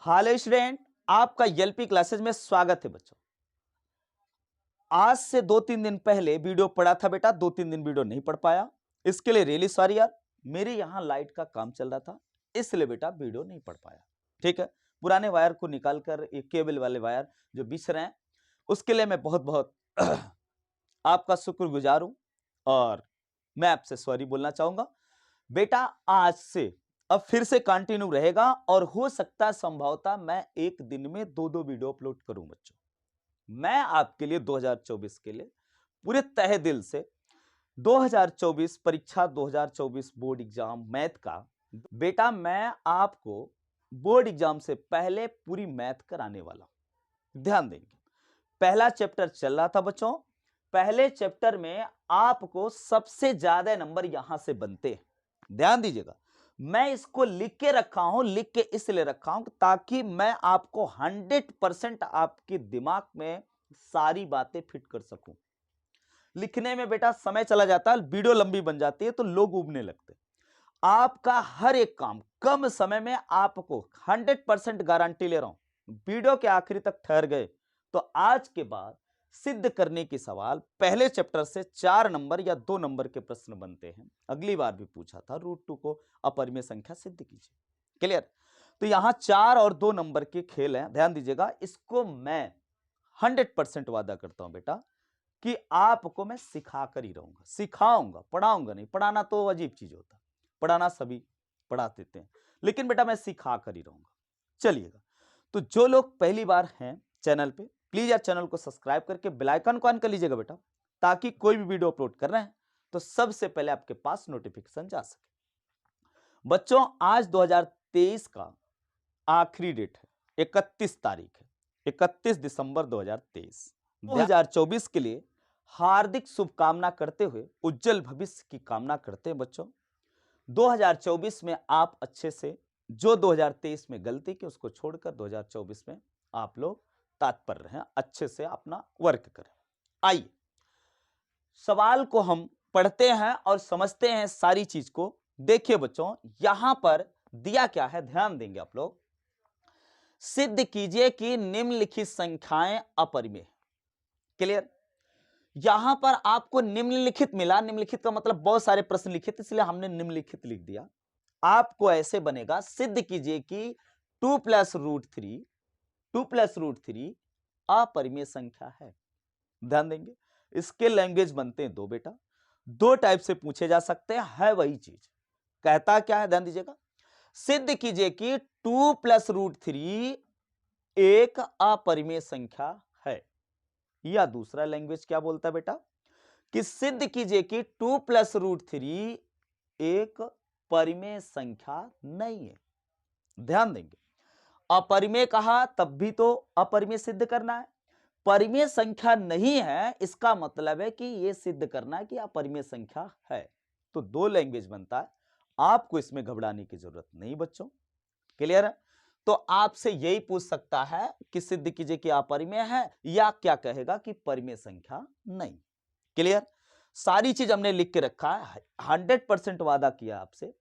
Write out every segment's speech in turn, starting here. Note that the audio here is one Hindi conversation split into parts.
हेलो स्टूडेंट, आपका एलपी क्लासेज में स्वागत है बच्चों। आज से 2-3 दिन पहले वीडियो पढ़ा था बेटा, 2-3 दिन वीडियो नहीं पढ़ पाया, इसके लिए रियली सॉरी यार। मेरे यहाँ लाइट का काम चल रहा था, इसलिए बेटा वीडियो नहीं पढ़ पाया। ठीक है, पुराने वायर को निकालकर ये केबल वाले वायर जो बिछ रहे हैं, उसके लिए मैं बहुत बहुत आपका शुक्रगुजार हूं और मैं आपसे सॉरी बोलना चाहूंगा। बेटा आज से अब फिर से कंटिन्यू रहेगा और हो सकता है संभवतः मैं एक दिन में 2-2 वीडियो अपलोड करूं बच्चों। मैं आपके लिए 2024 के लिए पूरे तहे दिल से 2024 परीक्षा 2024 बोर्ड एग्जाम मैथ का बेटा मैं आपको बोर्ड एग्जाम से पहले पूरी मैथ कराने वाला हूं। ध्यान देंगे, पहला चैप्टर चल रहा था बच्चों। पहले चैप्टर में आपको सबसे ज्यादा नंबर यहां से बनते हैं। ध्यान दीजिएगा, मैं इसको लिख के रखा हूं, लिख के इसलिए रखा हूं ताकि मैं आपको 100% आपके दिमाग में सारी बातें फिट कर सकूं। लिखने में बेटा समय चला जाता है, वीडियो लंबी बन जाती है तो लोग उबने लगते हैं। आपका हर एक काम कम समय में आपको 100% गारंटी ले रहा हूं। वीडियो के आखिरी तक ठहर गए तो आज के बाद सिद्ध करने की सवाल पहले चैप्टर से 4 नंबर या 2 नंबर के प्रश्न बनते हैं। अगली बार भी पूछा था √2 को अपरिमेय संख्या सिद्ध कीजिए। क्लियर? तो यहां 4 और 2 नंबर के खेल हैं, ध्यान दीजिएगा। इसको मैं 100% वादा करता हूं बेटा कि आपको मैं सिखा कर ही रहूंगा, सिखाऊंगा, पढ़ाऊंगा नहीं। पढ़ाना तो अजीब चीज होता है, पढ़ाना सभी पढ़ा देते हैं, लेकिन बेटा मैं सिखा कर ही रहूंगा। चलिएगा, तो जो लोग पहली बार हैं चैनल पे, प्लीज यार चैनल को सब्सक्राइब करके बेल आइकन को ऑन कर लीजिएगा बेटा, ताकि कोई भी वीडियो अपलोड कर रहे हैं तो सबसे पहले आपके पास नोटिफिकेशन जा सके। बच्चों आज 2023 का आखिरी डेट है, 31 तारीख है, 31 दिसंबर 2023। 2024 के लिए हार्दिक शुभकामना करते हुए उज्जवल भविष्य की कामना करते हैं बच्चों। 2024 में आप अच्छे से जो 2023 में गलती की उसको छोड़कर 2024 में आप लोग तात्पर्य रहें, अच्छे से अपना वर्क करें। आइए सवाल को हम पढ़ते हैं और समझते हैं सारी चीज को। देखिए बच्चों, यहां पर दिया क्या है, ध्यान देंगे आप लोग। सिद्ध कीजिए कि निम्नलिखित संख्याएं अपरिमेय। क्लियर? यहां पर आपको निम्नलिखित मिला, निम्नलिखित का मतलब बहुत सारे प्रश्न लिखे थे इसलिए हमने निम्नलिखित लिख दिया। आपको ऐसे बनेगा, सिद्ध कीजिए कि 2 + √3 अपरिमेय संख्या है। ध्यान देंगे, इसके लैंग्वेज बनते हैं दो बेटा, दो टाइप से पूछे जा सकते हैं, है वही चीज। कहता क्या है, ध्यान दीजिएगा। सिद्ध कीजिए कि 2 + √3 एक अपरिमेय संख्या है। या दूसरा लैंग्वेज क्या बोलता है बेटा, कि सिद्ध कीजिए कि 2 + √3 एक परिमेय संख्या नहीं है। ध्यान देंगे, अपरिमेय कहा तब भी तो अपरिमेय सिद्ध करना है, परिमेय संख्या नहीं है इसका मतलब है कि यह सिद्ध करना है कि अपरिमेय संख्या है। तो दो लैंग्वेज बनता है, आपको इसमें घबराने की जरूरत नहीं बच्चों। क्लियर है? तो आपसे यही पूछ सकता है कि सिद्ध कीजिए कि अपरिमेय है, या क्या कहेगा कि परिमेय संख्या नहीं। क्लियर? सारी चीज हमने लिख के रखा है, 100% वादा किया आपसे,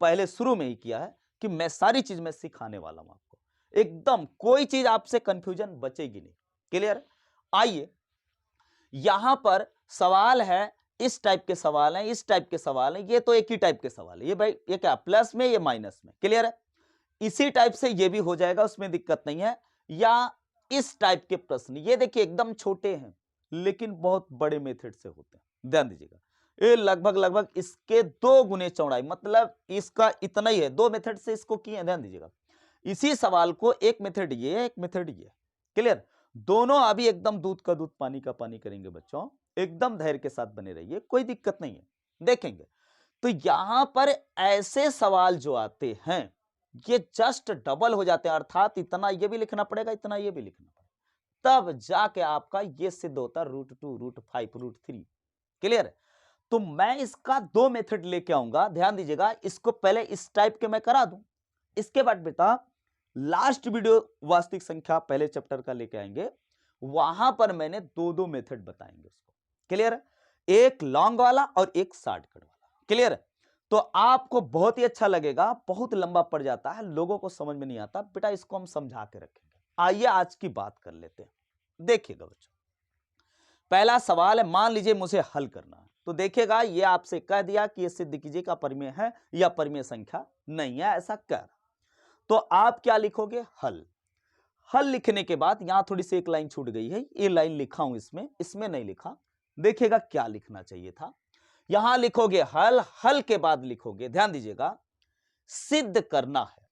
पहले शुरू में ही किया है कि मैं सारी चीज में सिखाने वाला हूं आपको, एकदम कोई चीज आपसे कंफ्यूजन बचेगी नहीं। क्लियर? आइए यहां पर सवाल है, इस टाइप के सवाल हैं, इस टाइप के सवाल हैं, ये तो एक ही टाइप के सवाल है। ये भाई ये क्या प्लस में, ये माइनस में। क्लियर है? इसी टाइप से ये भी हो जाएगा, उसमें दिक्कत नहीं है। या इस टाइप के प्रश्न, ये देखिए एकदम छोटे हैं लेकिन बहुत बड़े मेथड से होते हैं। ध्यान दीजिएगा, ये लगभग लगभग इसके 2 गुने चौड़ाई, मतलब इसका इतना ही है। 2 मेथड से इसको किए, ध्यान दीजिएगा। इसी सवाल को एक मेथड ये, एक मेथड ये। क्लियर? दोनों अभी एकदम दूध का दूध पानी का पानी करेंगे बच्चों, एकदम धैर्य के साथ बने रहिए, कोई दिक्कत नहीं है, देखेंगे। तो यहां पर ऐसे सवाल जो आते हैं ये जस्ट डबल हो जाते हैं, अर्थात इतना ये भी लिखना पड़ेगा, इतना ये भी लिखना पड़ेगा, तब जाके आपका ये सिद्ध होता है √2 √5 √3। क्लियर? तो मैं इसका 2 मेथड लेके आऊंगा, ध्यान दीजिएगा। इसको पहले इस टाइप के मैं करा दूं, इसके बाद बेटा लास्ट वीडियो वास्तविक संख्या पहले चैप्टर का लेके आएंगे, वहां पर मैंने 2 मेथड बताएंगे उसको। क्लियर? एक लॉन्ग वाला और एक शॉर्टकट वाला। क्लियर? तो आपको बहुत ही अच्छा लगेगा, बहुत लंबा पड़ जाता है, लोगों को समझ में नहीं आता। बेटा इसको हम समझा के रखेंगे। आइए आज की बात कर लेते हैं। देखिएगा बच्चों, पहला सवाल है, मान लीजिए मुझे हल करना है, तो देखिएगा ये आपसे कह दिया कि ये सिद्ध कीजिए का परिमेय है या परिमेय संख्या नहीं है, ऐसा कर। तो आप क्या लिखोगे? हल। हल लिखने के बाद यहां थोड़ी सी एक लाइन छूट गई है, ये लाइन लिखा हूं इसमें, इसमें नहीं लिखा। देखिएगा क्या लिखना चाहिए था। यहां लिखोगे हल, हल के बाद लिखोगे, ध्यान दीजिएगा, सिद्ध करना है।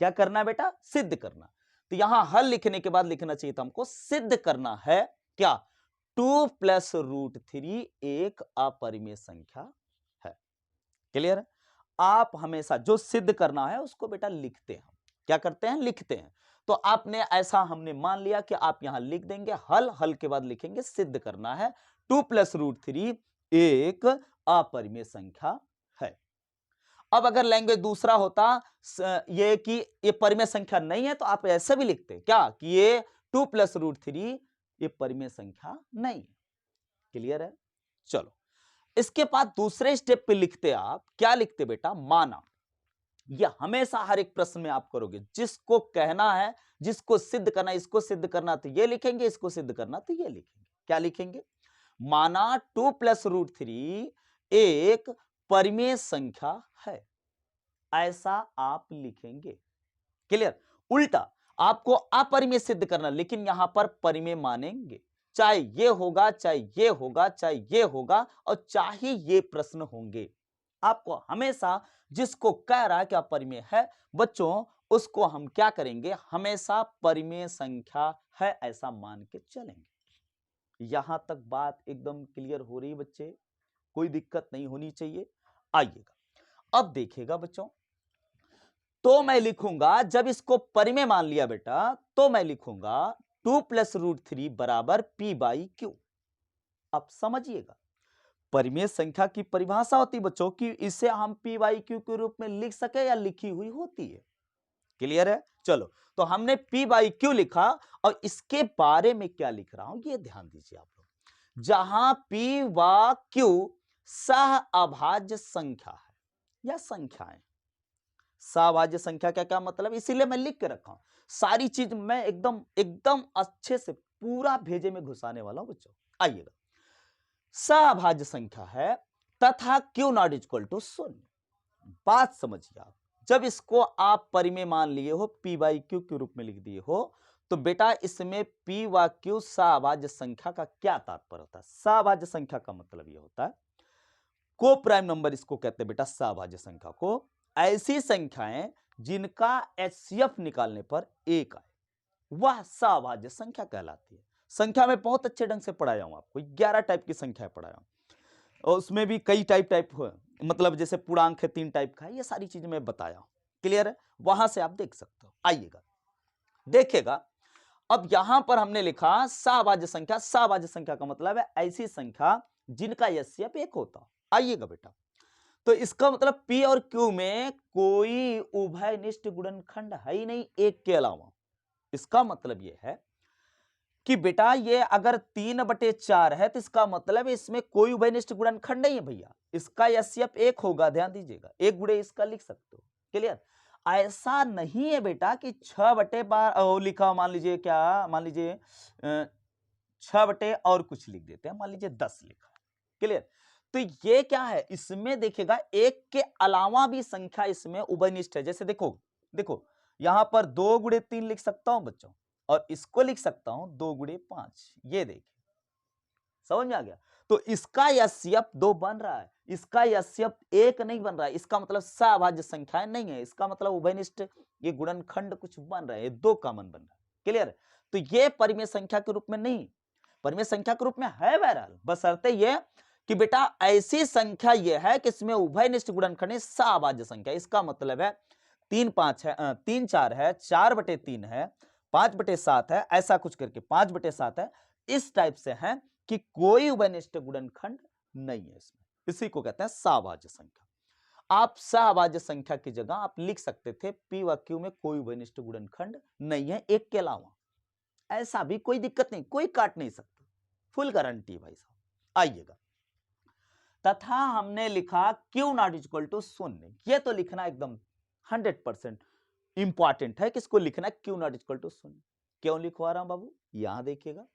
क्या करना है बेटा? सिद्ध करना। तो यहां हल लिखने के बाद लिखना चाहिए था हमको सिद्ध करना है क्या? 2 प्लस रूट 3 एक अपरिमेय संख्या है। क्लियर है? आप हमेशा जो सिद्ध करना है उसको बेटा लिखते हैं। क्या करते हैं? लिखते हैं। तो आपने ऐसा हमने मान लिया कि आप यहां लिख देंगे हल, हल के बाद लिखेंगे सिद्ध करना है 2 प्लस रूट 3 एक अपरिमेय संख्या है। अब अगर लैंग्वेज दूसरा होता ये कि ये परिमेय संख्या नहीं है, तो आप ऐसे भी लिखते क्या कि ये 2 प्लस रूट 3 ये परिमेय संख्या नहीं है। क्लियर है? चलो, इसके बाद दूसरे स्टेप पे लिखते आप, क्या लिखते बेटा? माना। ये हमेशा हर एक प्रश्न में आप करोगे, जिसको कहना है, जिसको सिद्ध करना है, इसको सिद्ध करना तो ये लिखेंगे, इसको सिद्ध करना तो ये लिखेंगे। क्या लिखेंगे? माना 2 प्लस रूट 3 एक परिमेय संख्या है, ऐसा आप लिखेंगे। क्लियर? उल्टा आपको अपरिमेय सिद्ध करना, लेकिन यहां पर परिमेय मानेंगे, चाहे ये होगा, चाहे ये होगा, चाहे ये होगा, और चाहे ये प्रश्न होंगे। आपको हमेशा जिसको कह रहा है कि अपरिमेय है बच्चों, उसको हम क्या करेंगे? हमेशा परिमेय संख्या है ऐसा मान के चलेंगे। यहां तक बात एकदम क्लियर हो रही बच्चे? कोई दिक्कत नहीं होनी चाहिए। आइएगा, अब देखिएगा बच्चों, तो मैं लिखूंगा, जब इसको परिमेय मान लिया बेटा, तो मैं लिखूंगा 2 प्लस रूट 3 बराबर पी बाई क्यू। अब समझिएगा, परिमेय संख्या की परिभाषा होती बच्चों कि इसे हम पी बाई क्यू के रूप में लिख सके या लिखी हुई होती है। क्लियर है? चलो, तो हमने पी बाई क्यू लिखा, और इसके बारे में क्या लिख रहा हूं ये ध्यान दीजिए आप लोग। जहां पी व क्यू सह अभाज्य संख्या है या संख्याएं, सभाज्य संख्या का क्या मतलब, इसीलिए मैं लिख के रखा हूं। सारी चीज मैं एकदम एकदम अच्छे से पूरा भेजे में घुसाने वाला हूं बच्चों। आइएगा, सभाज्य संख्या है तथा क्यू नॉट इक्वल टू 0। बात समझिए आप, जब इसको आप परिमेय मान लिए हो, पी बाई क्यू के रूप में लिख दिए हो, तो बेटा इसमें पी व क्यू सभाज्य संख्या का क्या तात्पर्य होता है? सभाज्य संख्या का मतलब यह होता है, को प्राइम नंबर इसको कहते हैं बेटा, सभाज्य संख्या को ऐसी संख्याएं जिनका एचसीएफ निकालने पर 1 आए, वह सभाज्य संख्या कहलाती है। संख्या में बहुत अच्छे ढंग से पढ़ाया हूं आपको, 11 टाइप की संख्या पढ़ाया हूं, और उसमें भी कई टाइप हुए, मतलब जैसे पूर्णांक है 3 टाइप का है, ये सारी चीजें मैं बताया हूं। क्लियर है? वहां से आप देख सकते हो। आइएगा, देखिएगा, अब यहां पर हमने लिखा सभाज्य संख्या। सभाज्य संख्या का मतलब है ऐसी संख्या जिनका एचसीएफ 1 होता। आइएगा बेटा, तो इसका मतलब P और Q में कोई उभयनिष्ठ गुणनखंड है ही नहीं एक के अलावा। इसका मतलब यह है कि बेटा ये अगर 3/4 है, तो इसका मतलब इसमें कोई उभयनिष्ठ गुणनखंड नहीं है भैया। इसका एचसीएफ 1 होगा, ध्यान दीजिएगा, 1 गुणे इसका लिख सकते हो। क्लियर? ऐसा नहीं है बेटा कि 6/12 लिखा, मान लीजिए क्या, मान लीजिए 6 और कुछ लिख देते हैं, मान लीजिए 10 लिखा। क्लियर? तो ये क्या है, इसमें देखिएगा 1 के अलावा भी संख्या इसमें उभयनिष्ठ है। जैसे देखो देखो, यहां पर 2 गुणे 3 लिख सकता हूं बच्चों, और इसको लिख सकता हूं 2 गुणे 5। ये देखिए, समझ में आ गया? तो इसका एचसीएफ 2 बन रहा है, इसका एचसीएफ 1 नहीं बन रहा है। इसका मतलब सभाज्य संख्याएं नहीं है, इसका मतलब उभयनिष्ठ ये गुणनखंड कुछ बन रहा है, 2 कॉमन बन रहा है। क्लियर? तो ये परिमेय संख्या के रूप में नहीं, परिमेय संख्या के रूप में है बहरहाल, बशर्ते ये कि बेटा ऐसी संख्या यह है कि इसमें उभयनिष्ठ गुणनखंड है, सभाज्य संख्या। इसका मतलब है 3-5 है, 3-4 है, 4/3 है, 5/7 है, ऐसा कुछ करके 5/7 है, इस टाइप से है कि कोई उभयनिष्ठ गुणनखंड नहीं है इसमें। इसी को कहते हैं सभाज्य संख्या। आप सभाज्य संख्या की जगह आप लिख सकते थे पी व क्यू में कोई उभयनिष्ठ गुणनखंड नहीं है 1 के अलावा। ऐसा भी कोई दिक्कत नहीं, कोई काट नहीं सकता, फुल गारंटी भाई साहब। आइएगा, तथा हमने लिखा Q नॉट इक्वल टू 0। ये तो लिखना एकदम 100% इंपॉर्टेंट है, किसको लिखना है Q नॉट इक्वल टू 0। क्यों लिखवा रहा हूं बाबू, यहां देखिएगा,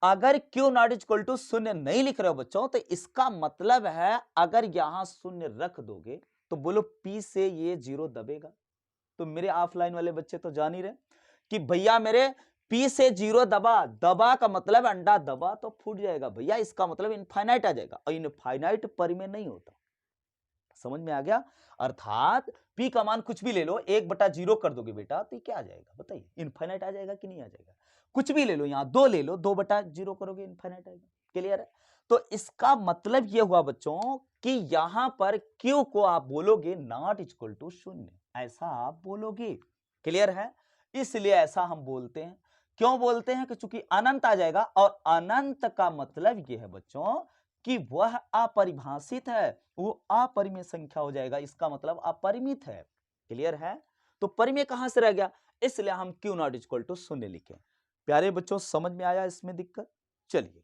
अगर Q नॉट इक्वल टू 0 नहीं लिख रहे हो बच्चों, तो इसका मतलब है अगर यहां 0 रख दोगे तो बोलो P से ये 0 दबेगा। तो मेरे ऑफलाइन वाले बच्चे तो जान ही रहे कि भैया मेरे P से 0 दबा, दबा का मतलब अंडा दबा तो फूट जाएगा भैया, इसका मतलब इनफाइनाइट आ जाएगा, और इनफाइनाइट परिमेय नहीं होता। समझ में आ गया? अर्थात P का मान कुछ भी ले लो, 1/0 कर दोगे बेटा तो क्या आ जाएगा बताइए, इनफाइनाइट आ जाएगा कि नहीं आ जाएगा? कुछ भी ले लो, यहां 2 ले लो, 2/0 करोगे इनफाइनाइट आएगा। क्लियर है? तो इसका मतलब यह हुआ बच्चों कि यहां पर Q को आप बोलोगे नॉट इक्वल टू 0, ऐसा आप बोलोगे। क्लियर है? इसलिए ऐसा हम बोलते हैं। क्यों बोलते हैं? कि चूंकि अनंत आ जाएगा, और अनंत का मतलब यह है बच्चों कि वह अपरिभाषित है, वो अपरिमेय संख्या हो जाएगा, इसका मतलब अपरिमित है। क्लियर है? तो परिमेय कहां से रह गया, इसलिए हम Q नॉट इक्वल टू 0 लिखे। प्यारे बच्चों समझ में आया इसमें दिक्कत? चलिए,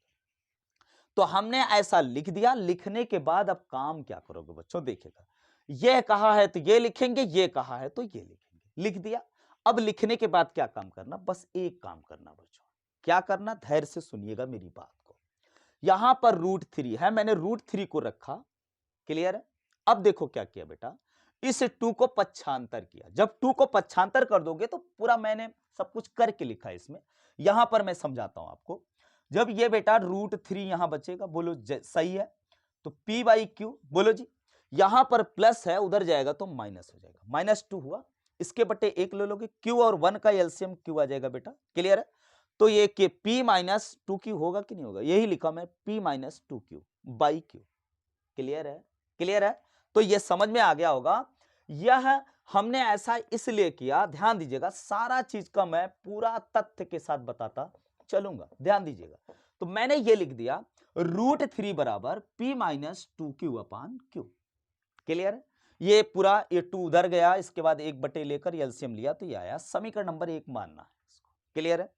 तो हमने ऐसा लिख दिया। लिखने के बाद अब काम क्या करोगे बच्चों, देखिएगा, यह कहा है तो ये लिखेंगे, ये कहा है तो ये लिखेंगे। लिख दिया। अब लिखने के बाद क्या काम करना, बस एक काम करना बच्चों। क्या करना, धैर्य से सुनिएगा मेरी बात को। यहां पर √3 है, मैंने √3 को रखा। क्लियर है? अब देखो क्या किया बेटा, इस 2 को पक्षांतर किया। जब 2 को पक्षांतर कर दोगे तो पूरा मैंने सब कुछ करके लिखा है इसमें, यहां पर मैं समझाता हूं आपको। जब ये बेटा √3 यहां बचेगा, बोलो सही है, तो P/Q बोलो जी, यहां पर प्लस है, उधर जाएगा तो माइनस हो जाएगा, -2 हुआ, इसके बटे 1 ले लोगे, Q और 1 का एलसीएम Q आ जाएगा बेटा। क्लियर है? तो ये कि P-2Q होगा कि नहीं होगा, यही लिखा मैं, P-2Q/Q। क्लियर है? क्लियर है? तो ये समझ में आ गया होगा। यह हमने ऐसा इसलिए किया, ध्यान दीजिएगा, सारा चीज का मैं पूरा तथ्य के साथ बताता चलूंगा, ध्यान दीजिएगा। तो मैंने ये लिख दिया √3 बराबर P-2Q/Q। क्लियर है? ये पूरा, ये 2 उधर गया, इसके बाद 1 बटे लेकर एलसीएम लिया तो ये आया, समीकरण नंबर 1 मानना है इसको। क्लियर है?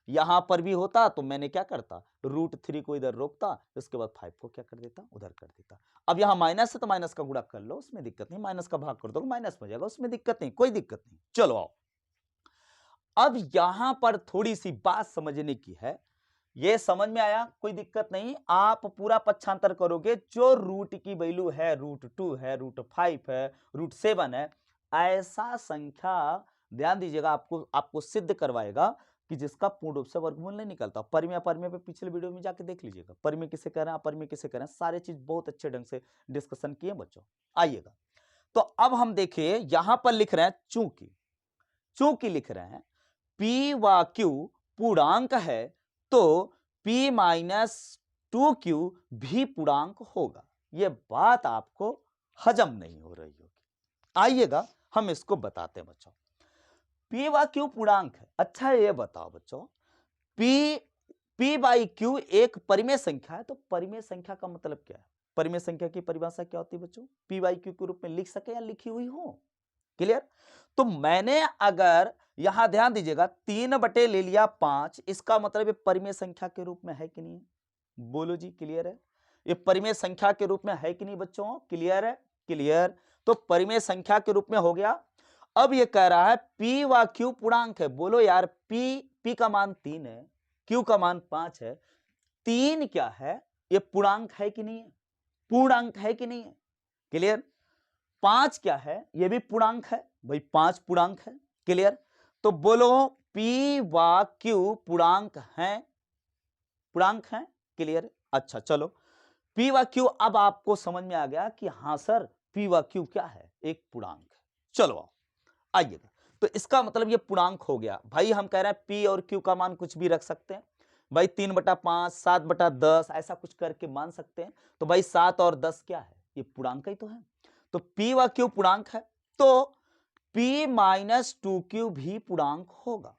यहां पर भी होता तो मैंने क्या करता, √3 को इधर रोकता, उसके बाद 5 को क्या कर देता, उधर कर देता। अब यहां माइनस है तो माइनस का गुणा कर लो, उसमें दिक्कत नहीं, माइनस का भाग कर दो, माइनस हो जाएगा, उसमें दिक्कत नहीं, कोई दिक्कत नहीं। चलो आओ, अब यहां पर थोड़ी सी बात समझने की है। ये समझ में आया? कोई दिक्कत नहीं, आप पूरा पक्षांतर करोगे, जो रूट की वैल्यू है, √2 है, √5 है, √7 है, ऐसा संख्या ध्यान दीजिएगा, आपको सिद्ध करवाएगा कि जिसका पूर्ण रूप से वर्गमूल नहीं निकलता। परिमेय अपरिमेय पे पिछले वीडियो में जाके देख लीजिएगा, परिमेय किसे कह रहे हैं, अपरिमेय किसे कह रहे हैं, सारे चीज बहुत अच्छे ढंग से डिस्कशन किए बच्चों। आइएगा, तो अब हम देखिए, यहां पर लिख रहे हैं चूंकि, चूंकि लिख रहे हैं P/Q पूर्णांक है, तो P-2Q भी पूर्णांक होगा। यह बात आपको हजम नहीं हो रही होगी। आइएगा, हम इसको बताते हैं बच्चों। P/Q पूर्णांक है, अच्छा ये बताओ बच्चों, P/Q एक परिमेय संख्या है, तो परिमेय संख्या का मतलब क्या है, परिमेय संख्या की परिभाषा क्या होती है बच्चों, P/Q के रूप में लिख सके या लिखी हुई हो। क्लियर? तो मैंने अगर यहां ध्यान दीजिएगा 3 बटे ले लिया 5, इसका मतलब ये परिमेय संख्या के रूप में है कि नहीं है, बोलो जी। क्लियर है? ये परिमेय संख्या के रूप में है कि नहीं बच्चों? क्लियर है? क्लियर? तो परिमेय संख्या के रूप में हो गया। अब ये कह रहा है P/Q पूर्णांक है, बोलो यार, P का मान 3 है, Q का मान 5 है, 3 क्या है, ये पूर्णांक है कि नहीं है, पूर्णांक है कि नहीं है। क्लियर? 5 क्या है, यह भी पूर्णांक है भाई, 5 पूर्णांक है। क्लियर? तो बोलो P/Q पूर्णांक है, पूर्णांक है। क्लियर? अच्छा चलो, P/Q अब आपको समझ में आ गया कि हां सर, P/Q क्या है, एक पूर्णांक है। चलो आओ, आइएगा, तो इसका मतलब ये पूर्णांक हो गया भाई। हम कह रहे हैं P और Q का मान कुछ भी रख सकते हैं भाई, 3/5, 7/10 ऐसा कुछ करके मान सकते हैं। तो भाई 7 और 10 क्या है, ये पूर्णांक ही तो है। तो P/Q पूर्णांक है, तो P-2Q भी पूर्णांक होगा।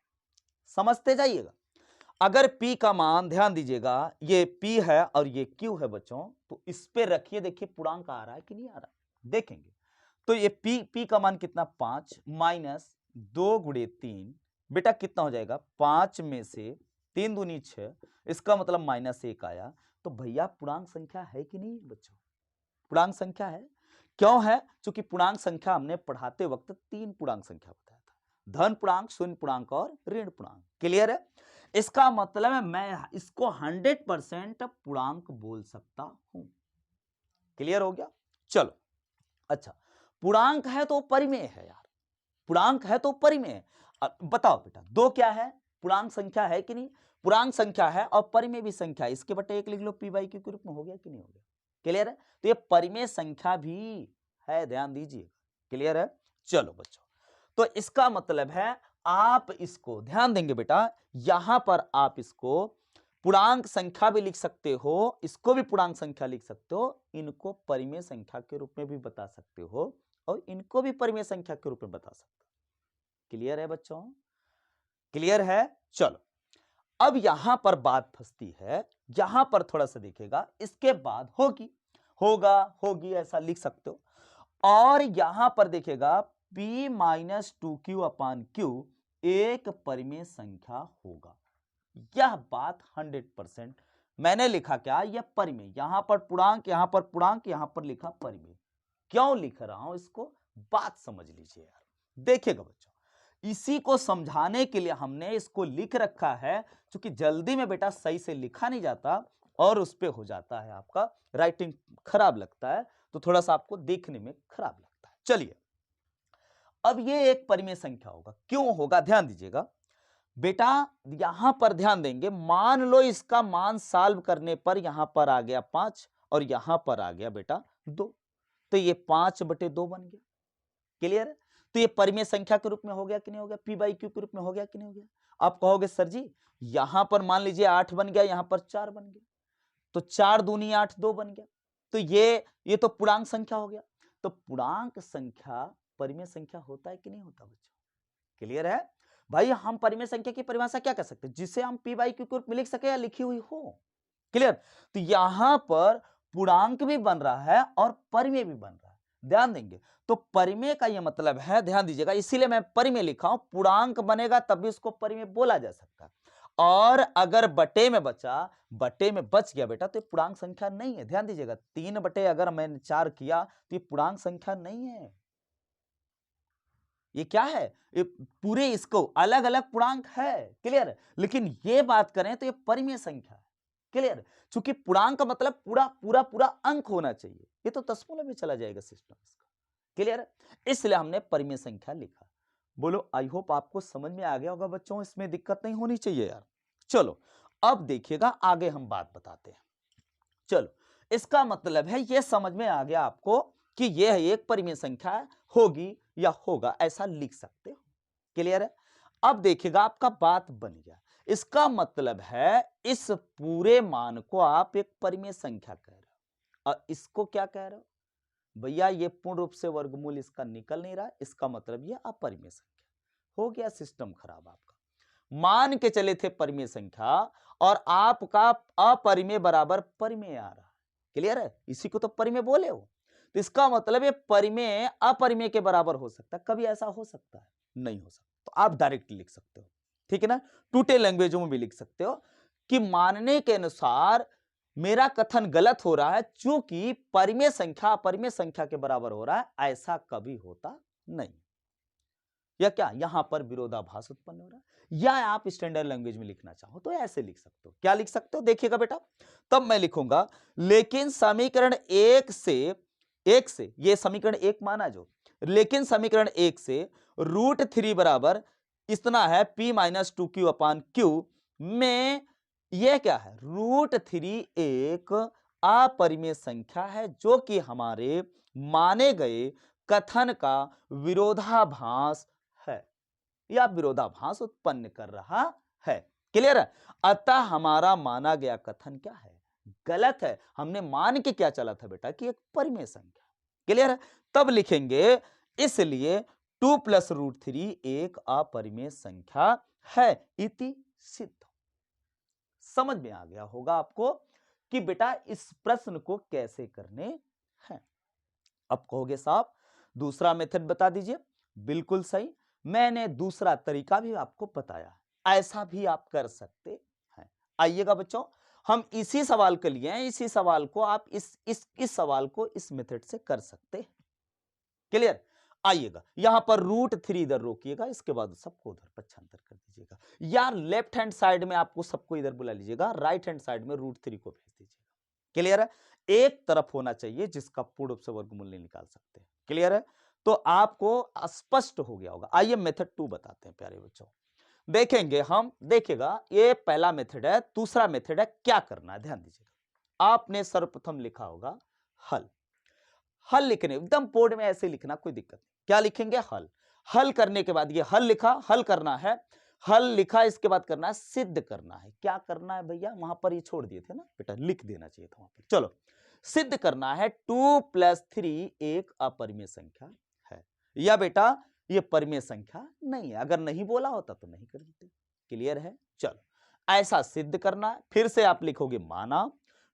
समझते जाइएगा। अगर P का मान ध्यान दीजिएगा, ये P है और ये Q है बच्चों, तो इस पे रखिए, देखिए पूर्णांक आ रहा है कि नहीं आ रहा, देखेंगे। तो ये P का मान कितना, 5 माइनस 2 गुणे 3, बेटा कितना हो जाएगा, 5 में से 3 दूनी 6, इसका मतलब -1 आया। तो भैया पूर्णांक संख्या है कि नहीं बच्चों, पूर्णांक संख्या है। क्यों है? क्योंकि पूर्णांक संख्या हमने पढ़ाते वक्त 3 पूर्णांक संख्या बताया था, धन पूर्णांक, शून्य पूर्णांक और ऋण पूर्णांक। क्लियर है? इसका मतलब है मैं इसको 100% पूर्णांक बोल सकता हूं। क्लियर हो गया? चलो, अच्छा, पूर्णांक है तो परिमेय है यार, पूर्णांक है तो परिमेय है। बताओ बेटा, दो क्या है? पूर्णांक संख्या है कि नहीं? पूर्णांक संख्या है और परिमेय भी संख्या है, इसके बटे एक लिख लो, पी बाई क्यू के रूप में। हो गया कि नहीं हो गया? क्लियर है? तो ये परिमेय संख्या भी है, ध्यान दीजिए। क्लियर है? चलो बच्चों, तो इसका मतलब है आप इसको ध्यान देंगे बेटा, यहां पर आप इसको पूर्णांक संख्या भी लिख सकते हो, इसको भी पूर्णांक संख्या लिख सकते हो, इनको परिमेय संख्या के रूप में भी बता सकते हो और इनको भी परिमेय संख्या के रूप में बता सकते हो। क्लियर है बच्चों? क्लियर है? चलो, अब यहां पर बात फंसती है, यहां पर थोड़ा सा देखिएगा, इसके बाद होगी, होगा, होगी, ऐसा लिख सकते हो। और यहां पर देखिएगा p माइनस 2q अपान क्यू एक परिमेय संख्या होगा। यह बात 100% मैंने लिखा क्या? यह परिमेय, यहां पर पूर्णांक, यहां पर पूर्णांक, यहां पर लिखा परिमेय। क्यों लिख रहा हूं इसको? बात समझ लीजिए यार। देखिएगा बच्चों, इसी को समझाने के लिए हमने इसको लिख रखा है, क्योंकि जल्दी में बेटा सही से लिखा नहीं जाता और उस पे हो जाता है आपका राइटिंग खराब लगता है, तो थोड़ा सा आपको देखने में खराब लगता है। चलिए, अब ये एक परिमेय संख्या होगा। क्यों होगा? ध्यान दीजिएगा बेटा, यहां पर ध्यान देंगे, मान लो इसका मान सॉल्व करने पर यहां पर आ गया 5 और यहां पर आ गया बेटा 2, तो ये 5/2 बन गया। क्लियर है? तो ये परिमेय संख्या के रूप में हो गया कि नहीं हो गया? पी बाई क्यू के रूप में हो गया कि नहीं हो गया? आप कहोगे सर जी, यहां पर मान लीजिए 8 बन गया, यहां पर 4 बन गया, तो 4 दूनी 8, 2 बन गया, तो ये तो पूर्णांक संख्या हो गया। तो पूर्णांक संख्या परिमेय संख्या होता है कि नहीं होता बच्चों? क्लियर है भाई? हम परिमेय संख्या की परिभाषा क्या कर सकते हैं? जिसे हम पी बाई क्यू के रूप में लिख सके या लिखी हुई हो। क्लियर? तो यहां पर पूर्णांक भी बन रहा है और परिमेय भी बन रहा है, ध्यान देंगे। तो परिमेय का यह मतलब है, ध्यान दीजिएगा, इसीलिए मैं परिमेय लिखा हूं, पूर्णांक बनेगा तब भी उसको परिमेय बोला जा सकता है। और अगर बटे में बचा, बटे में बच गया बेटा, तो ये पूर्णांक संख्या नहीं है। ध्यान दीजिएगा, 3 बटे अगर मैंने 4 किया तो ये पूर्णांक संख्या नहीं है। ये क्या है? ये पूरे इसको अलग अलग पूर्णांक है। क्लियर? लेकिन ये बात करें तो ये परिमेय संख्या है। क्लियर? क्योंकि पूर्णांक का मतलब पूरा पूरा पूरा अंक होना चाहिए, ये तो दशमलव में चला जाएगा सिस्टम इसका। क्लियर? इसलिए हमने परिमेय संख्या लिखा। बोलो, आई होप आपको समझ में आ गया होगा बच्चों, इसमें दिक्कत नहीं होनी चाहिए यार। चलो, अब देखिएगा, आगे हम बात बताते हैं। चलो, इसका मतलब है यह समझ में आ गया आपको कि यह एक परिमेय संख्या होगी या होगा, ऐसा लिख सकते हो। क्लियर है? अब देखिएगा, आपका बात बन गया। इसका मतलब है इस पूरे मान को आप एक परिमेय संख्या कह रहे हो और इसको क्या कह रहे हो? भैया ये पूर्ण रूप से वर्गमूल इसका निकल नहीं रहा, इसका मतलब ये अपरिमेय संख्या। हो गया सिस्टम खराब आपका। मान के चले थे परिमेय संख्या और आपका अपरिमेय बराबर परिमेय आ रहा है। क्लियर है? इसी को तो परिमेय बोले हो। तो इसका मतलब ये परिमेय अपरिमेय के बराबर हो सकता है। कभी ऐसा हो सकता है? नहीं हो सकता। तो आप डायरेक्ट लिख सकते हो, ठीक है ना? टूटे लैंग्वेजों में भी लिख सकते हो कि मानने के अनुसार मेरा कथन गलत हो रहा है, चूंकि परिमेय संख्या अपरिमेय संख्या के बराबर हो रहा है, ऐसा कभी होता नहीं। या क्या यहां पर विरोधाभास उत्पन्न हो रहा है? या आप स्टैंडर्ड लैंग्वेज में लिखना चाहो तो ऐसे लिख सकते हो। क्या लिख सकते हो? देखिएगा बेटा, तब मैं लिखूंगा, लेकिन समीकरण एक से ये समीकरण एक माना जो, लेकिन समीकरण एक से √3 बराबर इतना है p माइनस 2q अपान क्यू में यह क्या है? √3 एक अपरिमेय संख्या है जो कि हमारे माने गए कथन का विरोधाभास है या विरोधाभास उत्पन्न कर रहा है। क्लियर है? अतः हमारा माना गया कथन क्या है? गलत है। हमने मान के क्या चला था बेटा कि एक परिमेय संख्या। क्लियर है? तब लिखेंगे, इसलिए 2 प्लस √3 एक अपरिमेय संख्या है, इति सिद्ध। समझ में आ गया होगा आपको कि बेटा इस प्रश्न को कैसे करने हैं। अब कहोगे साहब दूसरा मेथड बता दीजिए। बिल्कुल सही, मैंने दूसरा तरीका भी आपको बताया, ऐसा भी आप कर सकते हैं। आइएगा बच्चों, हम इसी सवाल के लिए हैं, इसी सवाल को आप इस सवाल को इस मेथड से कर सकते हैं। क्लियर? आइएगा यहां पर √3 इधर रोकिएगा, इसके बाद सबको उधर पक्षांतर कर दीजिएगा। या लेफ्ट हैंड साइड में आपको सबको इधर बुला लीजिएगा, राइट हैंड साइड में √3 को भेज दीजिएगा। क्लियर है? एक तरफ होना चाहिए जिसका पूर्ण रूप से वर्गमूल नहीं निकाल सकते। क्लियर है? तो आपको स्पष्ट हो गया होगा। आइए मेथड 2 बताते हैं प्यारे बच्चों। देखेंगे हम, देखिएगा ये पहला मेथड है। दूसरा मेथड है, क्या करना है ध्यान दीजिएगा। आपने सर्वप्रथम लिखा होगा हल। हल लिखने एकदम बोर्ड में ऐसे लिखना, कोई दिक्कत नहीं। क्या लिखेंगे? हल। हल करने के बाद ये हल लिखा, हल करना है, हल लिखा, इसके बाद करना है सिद्ध करना है। क्या करना है भैया? वहां पर ये छोड़ दिए थे ना बेटा, लिख देना चाहिए था वहां पर। चलो सिद्ध करना है 2 + 3 एक अपरिमेय संख्या है, या बेटा ये परिमेय संख्या नहीं है। अगर नहीं बोला होता तो नहीं कर देते। क्लियर है? चलो ऐसा सिद्ध करना है। फिर से आप लिखोगे माना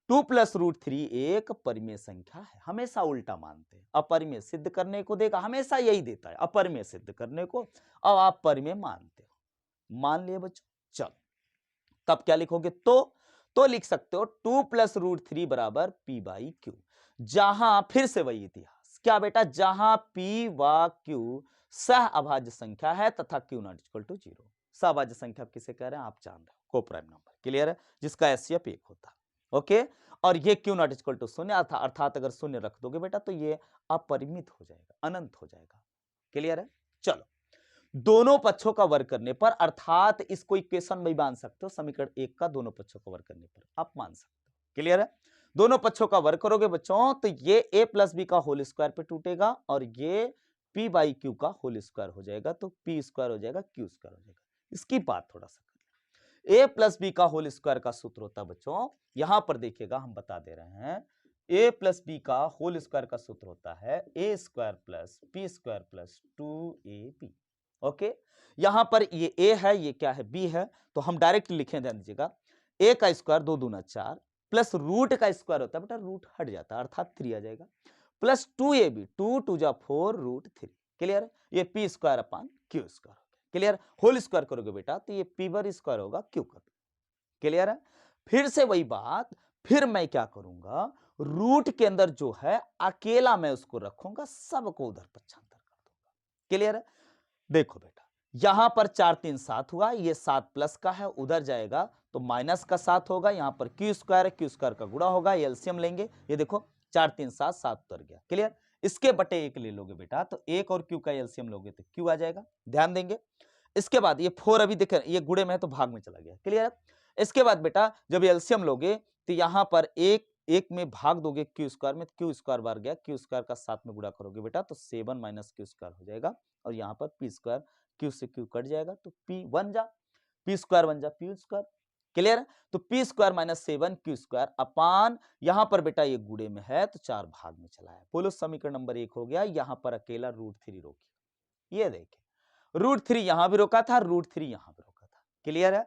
2 + √3 एक परिमेय संख्या है। हमेशा उल्टा मानते हैं, अपरिमेय सिद्ध करने को देगा, हमेशा यही देता है अपरिमेय सिद्ध करने को, अब आप परिमेय मानते हो। मान लिए बच्चों? चलो तब क्या लिखोगे? तो लिख सकते हो 2 + √3 = p/q। जहां फिर से वही इतिहास, क्या बेटा? जहां p व q सह अभाज्य संख्या है तथा q ≠ 0। सहअभाज्य संख्या किसे कह रहे हैं आप जान रहे हो, कोप्राइम नंबर। क्लियर है? जिसका एचसीएफ 1 होता है। ओके, और ये q ≠ 0 अर्थात अगर शून्य रख दोगे बेटा तो ये अपरिमित हो जाएगा, अनंत हो जाएगा। क्लियर है? चलो दोनों पक्षों का वर्ग करने पर, अर्थात इसको इक्वेशन में मान सकते हो, समीकरण 1 का दोनों पक्षों का वर्ग करने पर आप मान सकते हो। क्लियर है? दोनों पक्षों का वर्ग करोगे बच्चों तो ये a + b का होल स्क्वायर पे टूटेगा और ये p/q का होल स्क्वायर हो जाएगा, तो p स्क्वायर हो जाएगा, q स्क्वायर हो जाएगा। इसकी बात थोड़ा सा कर ले। a + b का होल स्क्वायर का सूत्र होता है बच्चों, यहां पर देखिएगा हम बता दे रहे हैं, a + b का होल स्क्वायर का सूत्र होता है a² + p² + 2ab। ओके, यहां पर ये a है, ये क्या है? b है, तो हम डायरेक्ट लिखें, ध्यान दीजिएगा। a का स्क्वायर 2 दूना 4 प्लस रूट का स्क्वायर होता है बेटा, रूट हट जाता है अर्थात 3 आ जाएगा, प्लस 2ab, 2 2 जा 4 √3। क्लियर? ये p² / q² हो गया। क्लियर? होल स्क्वायर करोगे बेटा तो ये p² होगा q का। क्लियर है? फिर से वही बात, फिर मैं क्या करूंगा, रूट के अंदर जो है अकेला मैं उसको रखूंगा, सबको उधर पक्षांतर कर दूंगा। क्लियर है? देखो बेटा यहां पर 4 3 7 हुआ, ये 7 प्लस का है, उधर जाएगा तो माइनस का 7 होगा, यहां पर q² है, q² का गुणा होगा, एलसीएम लेंगे, ये देखो 4 3 7 7 उतर गया। क्लियर? इसके बटे 1 ले लोगे बेटा तो 1 और q का एलसीएम लोगे तो q आ जाएगा, ध्यान देंगे। इसके बाद ये 4 अभी देखें ये गुणे में है तो भाग में चला गया। क्लियर है? इसके बाद बेटा जब एलसीएम लोगे तो यहां पर एक में भाग दोगे q² में, q² बार गया, q² का 7 में गुणा करोगे बेटा तो 7 - q² हो जाएगा, और यहां पर p² q से q कट जाएगा तो p बन जा, p² बन जा p²। क्लियर है? तो p² - 7 q² अपान, यहां पर बेटा ये गुणे में है तो 4 भाग में चला है। बोलो समीकरण नंबर 1 हो गया। यहां पर अकेला √3 रोकी, ये देखिए √3 यहां भी रोका था, √3 यहां भी रोका था। क्लियर है?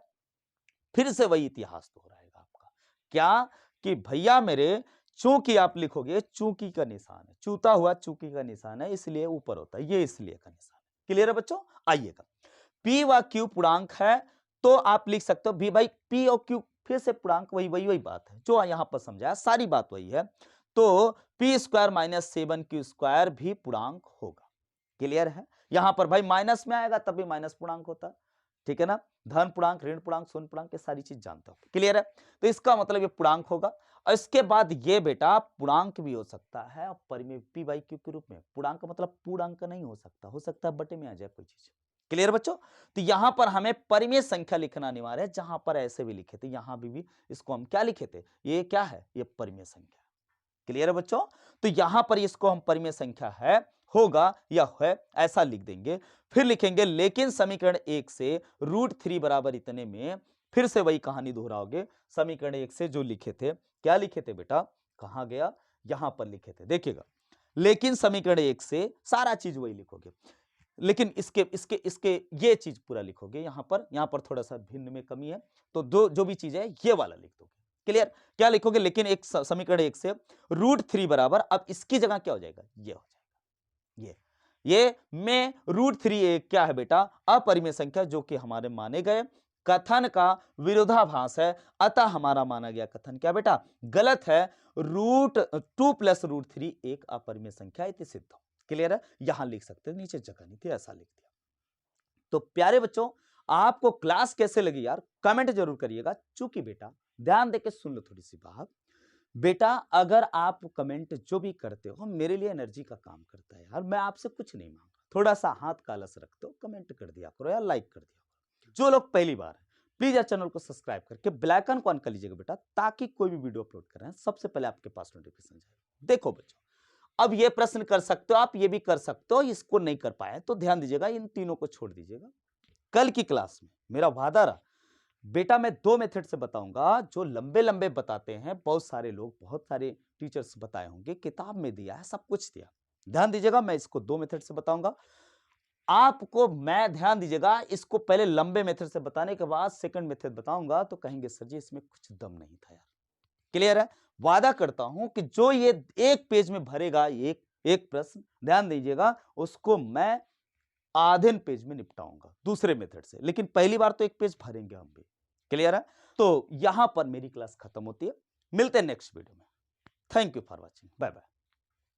फिर से वही इतिहास दोहराएगा आपका, क्या कि भैया मेरे, चूंकि आप लिखोगे चूंकि का निशान है, चूता हुआ चूंकि का निशान है, इसलिए ऊपर होता है, ये इसलिए का निशान है। क्लियर है बच्चों? आइएगा p व q पूर्णांक है तो आप लिख सकते हो भी भाई p और q फिर से पूर्णांक, वही बात है जो यहां पर समझाया, सारी बात वही है, तो p² - 7 q² भी पूर्णांक होगा। क्लियर है? यहां पर भाई माइनस में आएगा तब भी माइनस पूर्णांक होता है, ठीक है ना? धन पूर्णांक, ऋण पूर्णांक, शून्य पूर्णांक, ये सारी चीज जानते हो। क्लियर है? तो इसका मतलब ये पूर्णांक होगा, और इसके बाद ये बेटा पूर्णांक भी हो सकता है और परिमेय p/q के रूप में। पूर्णांक का मतलब पूर्णांक नहीं हो सकता है बटे में आ जाए कोई चीज। क्लियर बच्चों? तो यहां पर हमें परिमेय संख्या लिखना अनिवार्य है, जहां पर ऐसे भी लिखे थे, यहां भी इसको हम क्या लिखे थे, ये क्या है, ये परिमेय संख्या। क्लियर है बच्चों? तो यहां पर इसको हम परिमेय संख्या है, होगा या है ऐसा लिख देंगे। फिर लिखेंगे लेकिन समीकरण 1 से √3 बराबर इतने में, फिर से वही कहानी दोहराओगे। समीकरण 1 से जो लिखे थे, क्या लिखे थे बेटा, कहां गया, यहां पर लिखे थे, देखिएगा। लेकिन समीकरण 1 से सारा चीज वही लिखोगे, लेकिन इसके इसके इसके ये चीज पूरा लिखोगे, यहां पर थोड़ा सा भिन्न में कमी है, तो जो भी चीज है ये वाला लिख दोगे। क्लियर? क्या लिखोगे, लेकिन एक समीकरण 1 से √3 बराबर, अब इसकी जगह क्या हो जाएगा, ये हो जाएगा, ये में √3 एक क्या है बेटा, अपरिमेय संख्या, जो कि हमारे माने गए कथन का विरोधाभास है, अतः हमारा माना गया कथन क्या बेटा गलत है। √2 + √3 एक अपरिमेय संख्या इति सिद्ध। क्लियर है, यहां लिख सकते हैं, नीचे जगह नहीं थी ऐसा लिख दिया। तो प्यारे बच्चों आपको क्लास कैसे लगी यार कमेंट जरूर करिएगा। चूंकि बेटा ध्यान देके सुन लो थोड़ी सी बात, बेटा अगर आप कमेंट जो भी करते हो मेरे लिए एनर्जी का काम करता है यार, मैं आपसे कुछ नहीं मांग रहा, थोड़ा सा हाथ का आलस रखते हो कमेंट कर दिया करो या लाइक कर दिया करो। जो लोग पहली बार है प्लीज यार चैनल को सब्सक्राइब करके बेल आइकन को ऑन कर लीजिएगा बेटा, ताकि कोई भी वीडियो अपलोड कर रहे हैं सबसे पहले आपके पास नोटिफिकेशन जाए। देखो बच्चों अब ये प्रश्न कर सकते हो आप, ये भी कर सकते हो, इसको नहीं कर पाए तो ध्यान दीजिएगा, इन तीनों को छोड़ दीजिएगा। कल की क्लास में मेरा वादा रहा बेटा मैं 2 मेथड से बताऊंगा जो लंबे लंबे बताते हैं, बहुत सारे लोग बहुत सारे टीचर्स बताए होंगे, किताब में दिया है, सब कुछ दिया। ध्यान दीजिएगा मैं इसको 2 मेथड से बताऊंगा आपको। मैं ध्यान दीजिएगा इसको पहले लंबे मेथड से बताने के बाद सेकंड मेथड बताऊंगा तो कहेंगे सर जी इसमें कुछ दम नहीं था यार। क्लियर है, वादा करता हूं कि जो ये एक पेज में भरेगा एक प्रश्न, ध्यान दीजिएगा उसको मैं आधे पेज में निपटाऊंगा दूसरे मेथड से, लेकिन पहली बार तो एक पेज भरेंगे हम भी। क्लियर है, तो यहां पर मेरी क्लास खत्म होती है, मिलते हैं नेक्स्ट वीडियो में। Thank you for watching, bye bye.